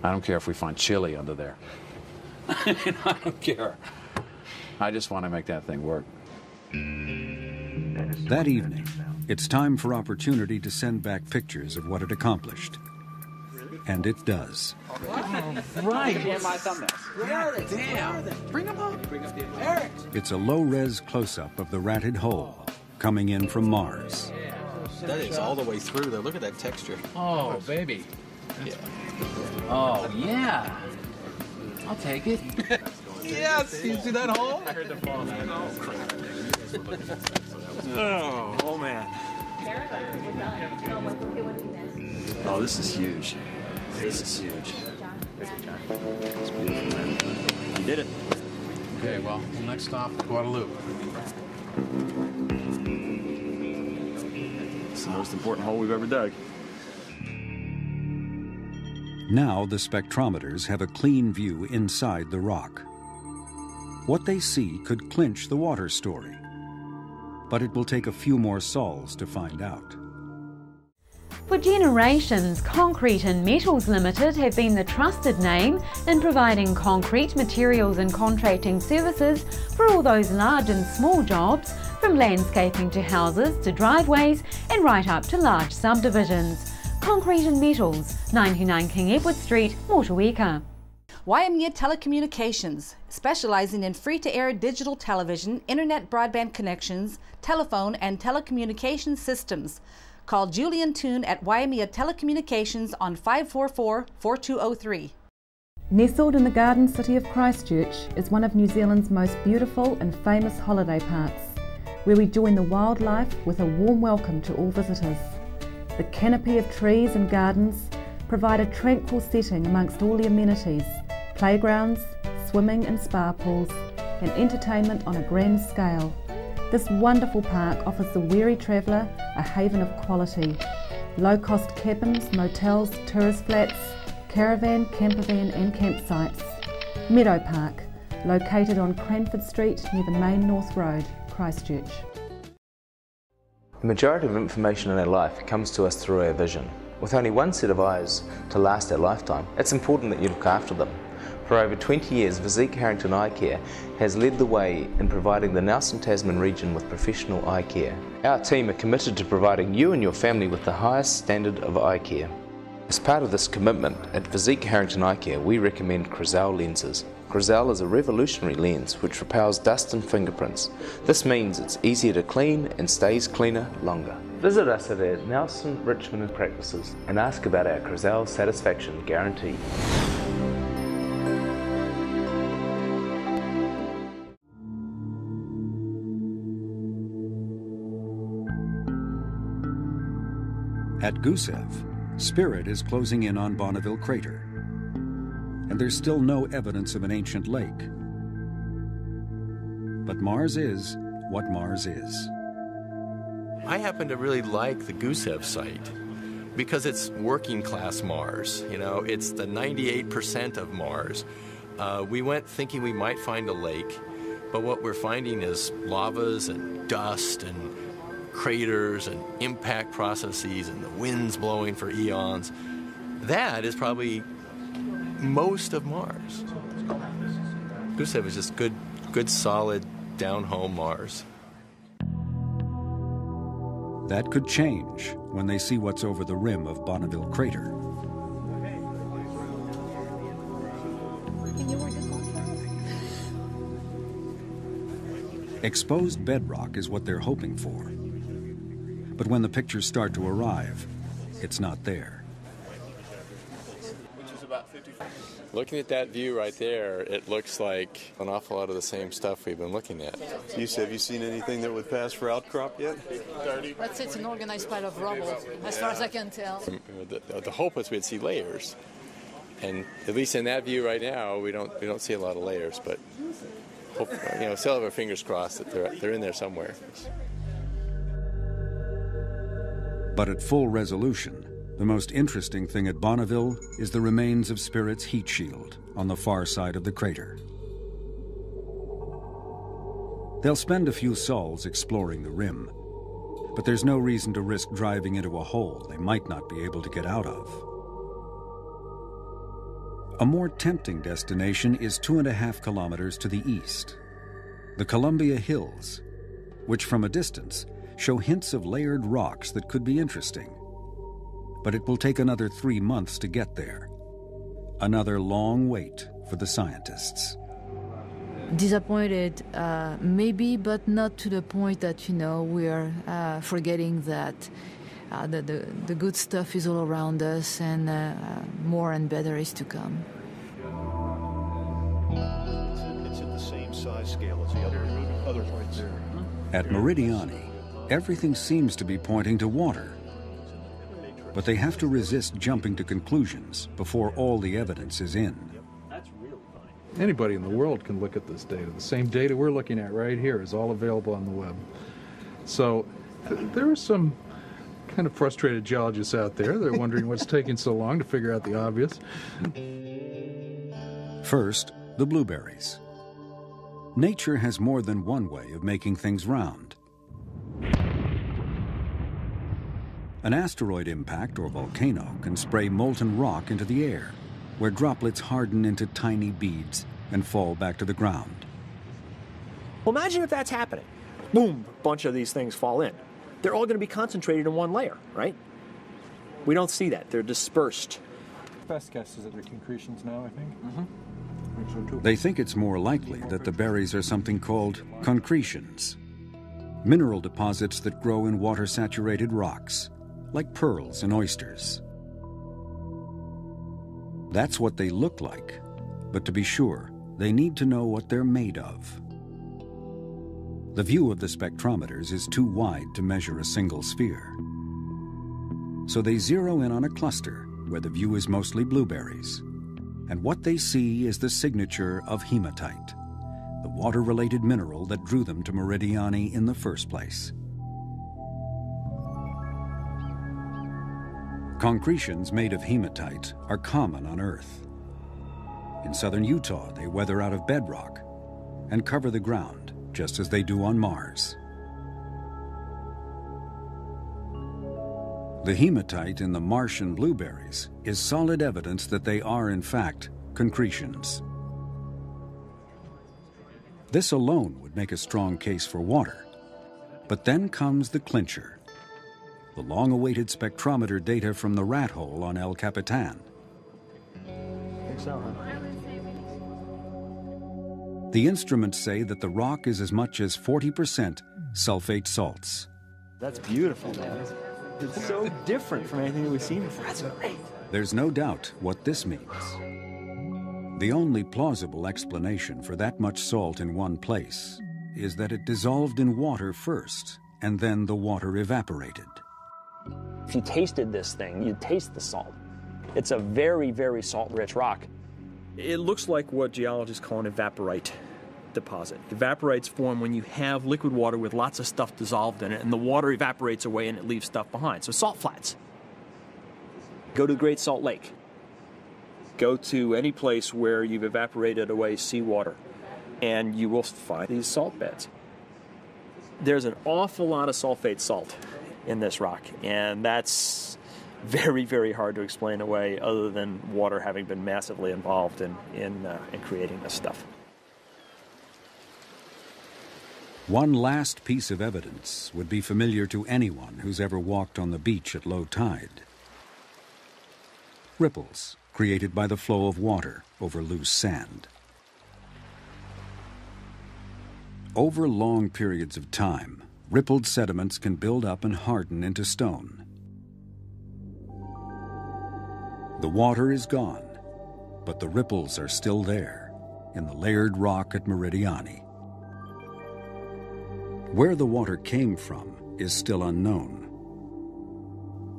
[SPEAKER 16] don't care if we find chili under there. I don't care. I just want to make that thing work.
[SPEAKER 3] That evening, it's time for Opportunity to send back pictures of what it accomplished. And it does.
[SPEAKER 19] Right. Where are they? Damn. Bring them up. Eric.
[SPEAKER 3] It's a low-res close-up of the ratted hole coming in from Mars.
[SPEAKER 20] That is all the way through there. Look at that texture.
[SPEAKER 19] Oh, baby.
[SPEAKER 20] Yeah.
[SPEAKER 19] Oh, yeah. I'll take it.
[SPEAKER 20] Yes. You see that hole?
[SPEAKER 10] I heard the fall.
[SPEAKER 20] Oh, man.
[SPEAKER 19] Oh, this is huge. This is huge. It's beautiful, man. You did it.
[SPEAKER 16] Okay, well, next stop, Guadalupe.
[SPEAKER 19] It's the most important hole we've ever dug.
[SPEAKER 3] Now the spectrometers have a clean view inside the rock. What they see could clinch the water story. But it will take a few more sols to find out.
[SPEAKER 21] For generations, Concrete and Metals Limited have been the trusted name in providing concrete materials and contracting services for all those large and small jobs, from landscaping to houses to driveways and right up to large subdivisions. Concrete and Metals, 99 King Edward Street, Motueka.
[SPEAKER 22] Waimea Telecommunications, specializing in free-to-air digital television, internet broadband connections, telephone and telecommunications systems. Call Julian Toon at Waimea Telecommunications on 544-4203.
[SPEAKER 23] Nestled in the garden city of Christchurch is one of New Zealand's most beautiful and famous holiday parks, where we join the wildlife with a warm welcome to all visitors. The canopy of trees and gardens provide a tranquil setting amongst all the amenities, playgrounds, swimming and spa pools, and entertainment on a grand scale. This wonderful park offers the weary traveller a haven of quality. Low-cost cabins, motels, tourist flats, caravan, campervan and campsites. Meadow Park, located on Cranford Street near the main North Road, Christchurch.
[SPEAKER 26] The majority of information in our life comes to us through our vision. With only one set of eyes to last our lifetime, it's important that you look after them. For over 20 years, Physique Harrington Eye Care has led the way in providing the Nelson Tasman region with professional eye care. Our team are committed to providing you and your family with the highest standard of eye care. As part of this commitment, at Physique Harrington Eye Care, we recommend Crizal lenses. Crizal is a revolutionary lens which repels dust and fingerprints. This means it's easier to clean and stays cleaner longer. Visit us at our Nelson, Richmond and practices and ask about our Crizal satisfaction guarantee.
[SPEAKER 3] At Gusev, Spirit is closing in on Bonneville Crater. and there's still no evidence of an ancient lake. But Mars is what Mars is.
[SPEAKER 17] I happen to really like the Gusev site because it's working class Mars. You know, it's the 98% of Mars. We went thinking we might find a lake, but what we're finding is lavas and dust and craters and impact processes and the winds blowing for eons. That is probably most of Mars. Gusev is just good solid down-home Mars.
[SPEAKER 3] That could change when they see what's over the rim of Bonneville Crater. Exposed bedrock is what they're hoping for. But when the pictures start to arrive, it's not there.
[SPEAKER 17] Looking at that view right there, it looks like an awful lot of the same stuff we've been looking at.
[SPEAKER 5] Have you seen anything that would pass for outcrop yet?
[SPEAKER 12] That's it's an organized pile of rubble, as far as I can tell.
[SPEAKER 17] The hope was we'd see layers, and at least in that view right now, we don't see a lot of layers. But hope, still have our fingers crossed that they're in there somewhere.
[SPEAKER 3] But at full resolution, the most interesting thing at Bonneville is the remains of Spirit's heat shield on the far side of the crater. They'll spend a few sols exploring the rim, but there's no reason to risk driving into a hole they might not be able to get out of. A more tempting destination is 2.5 kilometers to the east, the Columbia Hills, which from a distance show hints of layered rocks that could be interesting. But it will take another 3 months to get there. Another long wait for the scientists.
[SPEAKER 12] Disappointed, maybe, but not to the point that, we're forgetting that the good stuff is all around us and more and better is to come.
[SPEAKER 5] It's at the same size scale as the other points there.
[SPEAKER 3] At Meridiani, everything seems to be pointing to water. But they have to resist jumping to conclusions before all the evidence is in.
[SPEAKER 15] Anybody in the world can look at this data. The same data we're looking at right here is all available on the web. So there are some kind of frustrated geologists out there. They're wondering what's taking so long to figure out the obvious.
[SPEAKER 3] First, the blueberries. Nature has more than one way of making things round. An asteroid impact or volcano can spray molten rock into the air, where droplets harden into tiny beads and fall back to the ground.
[SPEAKER 14] Well, imagine if that's happening. Boom, a bunch of these things fall in. They're all going to be concentrated in one layer, right? We don't see that. They're dispersed.
[SPEAKER 10] Best guess is that they're concretions now, I think. I think so too.
[SPEAKER 3] They think it's more likely that the berries are something called concretions, mineral deposits that grow in water-saturated rocks, like pearls and oysters. That's what they look like, but to be sure, they need to know what they're made of. The view of the spectrometers is too wide to measure a single sphere. So they zero in on a cluster where the view is mostly blueberries, and what they see is the signature of hematite, the water-related mineral that drew them to Meridiani in the first place. Concretions made of hematite are common on Earth. In southern Utah, they weather out of bedrock and cover the ground, just as they do on Mars. The hematite in the Martian blueberries is solid evidence that they are, in fact, concretions. This alone would make a strong case for water. But then comes the clincher. The long-awaited spectrometer data from the rat hole on El Capitan.
[SPEAKER 14] I think so, huh?
[SPEAKER 3] The instruments say that the rock is as much as 40% sulfate salts.
[SPEAKER 14] That's beautiful, man. It's so different from anything that we've seen before. That's great.
[SPEAKER 3] There's no doubt what this means. The only plausible explanation for that much salt in one place is that it dissolved in water first, and then the water evaporated.
[SPEAKER 14] If you tasted this thing, you'd taste the salt. It's a very, very salt-rich rock. It looks like what geologists call an evaporite deposit. Evaporites form when you have liquid water with lots of stuff dissolved in it, and the water evaporates away and it leaves stuff behind. So salt flats. Go to the Great Salt Lake. Go to any place where you've evaporated away seawater, and you will find these salt beds. There's an awful lot of sulfate salt in this rock, and that's very, very hard to explain away other than water having been massively involved in creating this stuff.
[SPEAKER 3] One last piece of evidence would be familiar to anyone who's ever walked on the beach at low tide. Ripples created by the flow of water over loose sand. Over long periods of time, rippled sediments can build up and harden into stone. The water is gone, but the ripples are still there in the layered rock at Meridiani. Where the water came from is still unknown.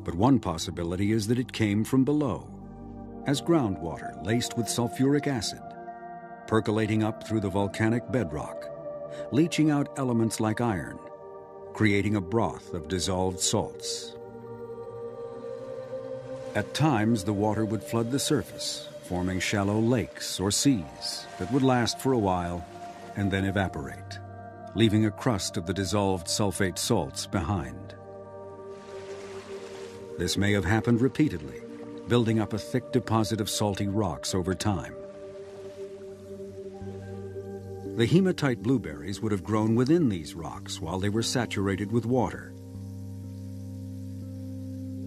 [SPEAKER 3] But one possibility is that it came from below, as groundwater laced with sulfuric acid, percolating up through the volcanic bedrock, leaching out elements like iron, creating a broth of dissolved salts. At times, the water would flood the surface, forming shallow lakes or seas that would last for a while and then evaporate, leaving a crust of the dissolved sulfate salts behind. This may have happened repeatedly, building up a thick deposit of salty rocks over time. The hematite blueberries would have grown within these rocks while they were saturated with water.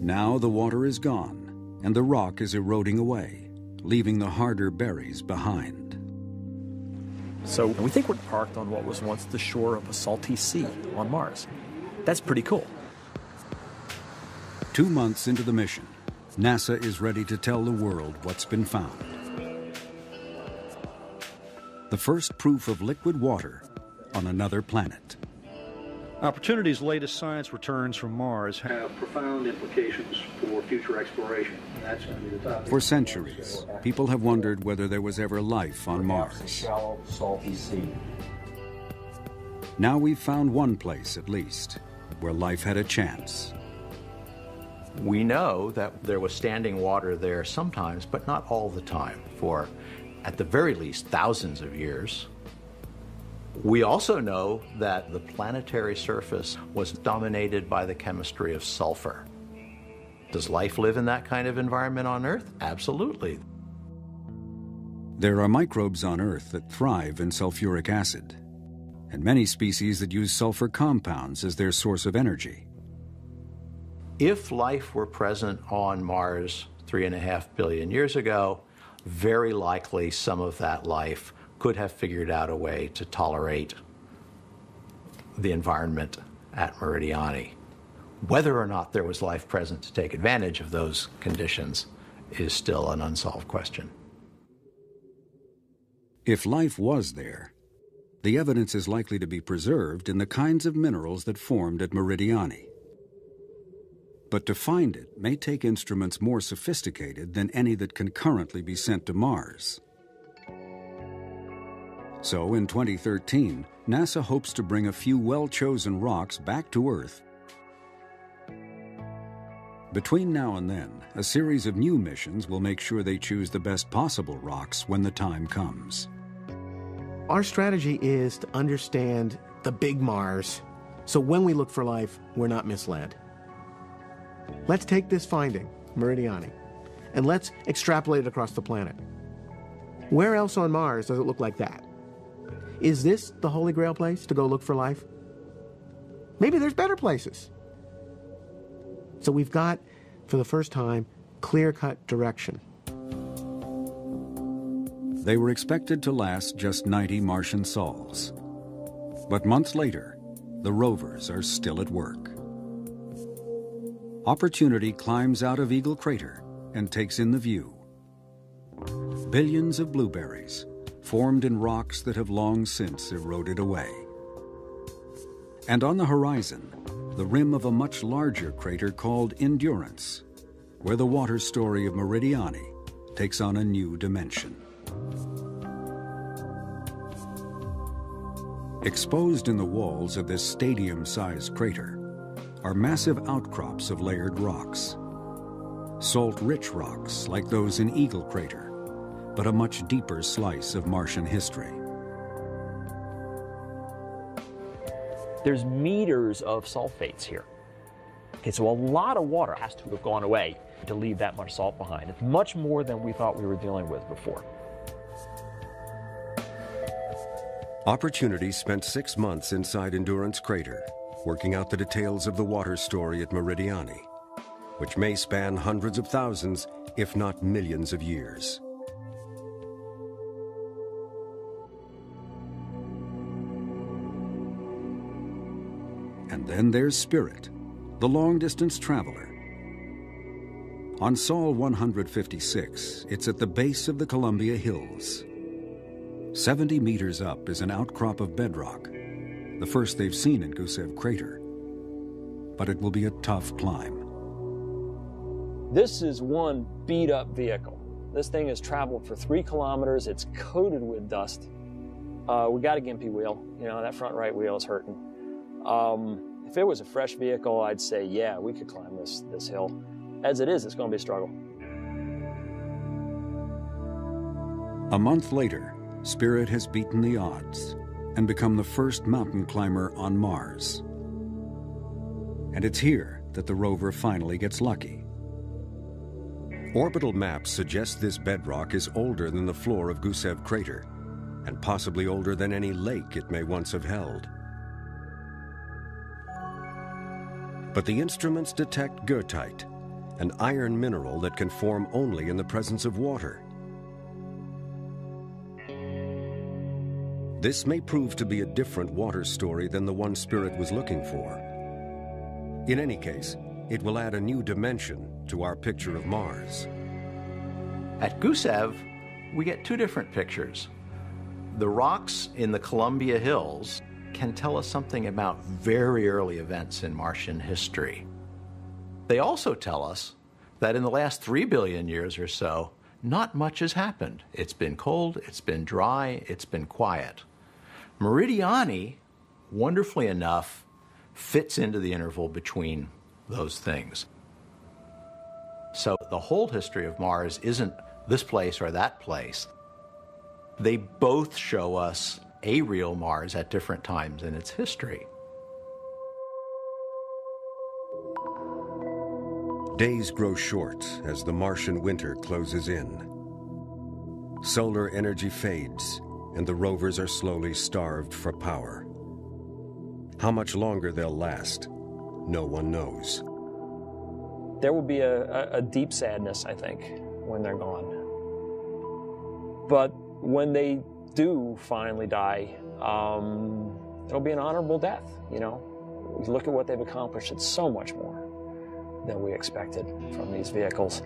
[SPEAKER 3] Now the water is gone, and the rock is eroding away, leaving the harder berries behind.
[SPEAKER 14] So we think we're parked on what was once the shore of a salty sea on Mars. That's pretty cool.
[SPEAKER 3] 2 months into the mission, NASA is ready to tell the world what's been found. The first proof of liquid water on another planet.
[SPEAKER 5] Opportunity's latest science returns from Mars have profound implications for future exploration. That's going to be the topic.
[SPEAKER 3] For centuries, people have wondered whether there was ever life on Mars.
[SPEAKER 5] Shallow, salty sea.
[SPEAKER 3] Now we've found one place, at least, where life had a chance.
[SPEAKER 1] We know that there was standing water there sometimes, but not all the time, for at the very least thousands of years. We also know that the planetary surface was dominated by the chemistry of sulfur. Does life live in that kind of environment on Earth? Absolutely.
[SPEAKER 3] There are microbes on Earth that thrive in sulfuric acid, and many species that use sulfur compounds as their source of energy.
[SPEAKER 1] If life were present on Mars 3.5 billion years ago, very likely some of that life could have figured out a way to tolerate the environment at Meridiani. Whether or not there was life present to take advantage of those conditions is still an unsolved question.
[SPEAKER 3] If life was there, the evidence is likely to be preserved in the kinds of minerals that formed at Meridiani. But to find it may take instruments more sophisticated than any that can currently be sent to Mars. So in 2013, NASA hopes to bring a few well-chosen rocks back to Earth. Between now and then, a series of new missions will make sure they choose the best possible rocks when the time comes.
[SPEAKER 8] Our strategy is to understand the big Mars, so when we look for life, we're not misled. Let's take this finding, Meridiani, and let's extrapolate it across the planet. Where else on Mars does it look like that? Is this the Holy Grail place to go look for life? Maybe there's better places. So we've got, for the first time, clear-cut direction.
[SPEAKER 3] They were expected to last just 90 Martian sols. But months later, the rovers are still at work. Opportunity climbs out of Eagle Crater and takes in the view. Billions of blueberries, formed in rocks that have long since eroded away. And on the horizon, the rim of a much larger crater called Endurance, where the water story of Meridiani takes on a new dimension. Exposed in the walls of this stadium-sized crater are massive outcrops of layered rocks. Salt-rich rocks like those in Eagle Crater, but a much deeper slice of Martian history.
[SPEAKER 14] There's meters of sulfates here. Okay, so a lot of water has to have gone away to leave that much salt behind. It's much more than we thought we were dealing with before.
[SPEAKER 3] Opportunity spent 6 months inside Endurance Crater, working out the details of the water story at Meridiani, which may span hundreds of thousands, if not millions of years. And then there's Spirit, the long-distance traveler. On Sol 156, it's at the base of the Columbia Hills. 70 meters up is an outcrop of bedrock, the first they've seen in Gusev Crater. But it will be a tough climb.
[SPEAKER 14] This is one beat-up vehicle. This thing has traveled for 3 kilometers. It's coated with dust. We got a gimpy wheel. You know, that front right wheel is hurting. If it was a fresh vehicle, I'd say, yeah, we could climb this hill. As it is, it's going to be a struggle.
[SPEAKER 3] A month later, Spirit has beaten the odds and become the first mountain climber on Mars. And it's here that the rover finally gets lucky. Orbital maps suggest this bedrock is older than the floor of Gusev Crater, and possibly older than any lake it may once have held. But the instruments detect goethite, an iron mineral that can form only in the presence of water. This may prove to be a different water story than the one Spirit was looking for. In any case, it will add a new dimension to our picture of Mars.
[SPEAKER 1] At Gusev, we get 2 different pictures. The rocks in the Columbia Hills can tell us something about very early events in Martian history. They also tell us that in the last 3 billion years or so, not much has happened. It's been cold, it's been dry, it's been quiet. Meridiani, wonderfully enough, fits into the interval between those things. So the whole history of Mars isn't this place or that place. They both show us a real Mars at different times in its history.
[SPEAKER 3] Days grow short as the Martian winter closes in. Solar energy fades, and the rovers are slowly starved for power. How much longer they'll last, no one knows.
[SPEAKER 14] There will be a deep sadness, I think, when they're gone. But when they do finally die, it'll be an honorable death, you know. You look at what they've accomplished, it's so much more than we expected from these vehicles.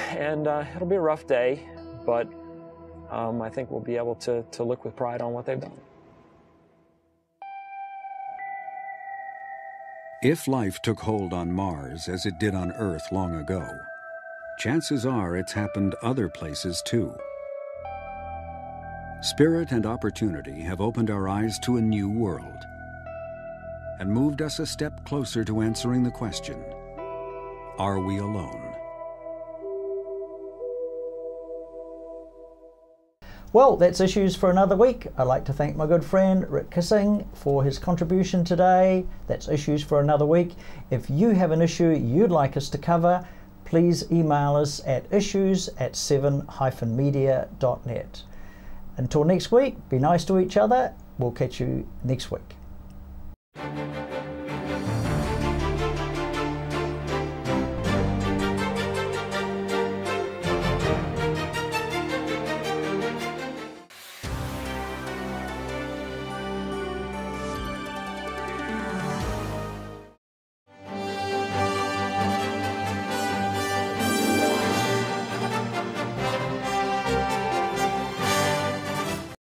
[SPEAKER 14] And it'll be a rough day, but I think we'll be able to look with pride on what they've done.
[SPEAKER 3] If life took hold on Mars as it did on Earth long ago, chances are it's happened other places too. Spirit and Opportunity have opened our eyes to a new world and moved us a step closer to answering the question, are we alone?
[SPEAKER 2] Well, that's Issues for another week. I'd like to thank my good friend Rick Kissing for his contribution today. That's Issues for another week. If you have an issue you'd like us to cover, please email us at issues@7-media.net. Until next week, be nice to each other. We'll catch you next week.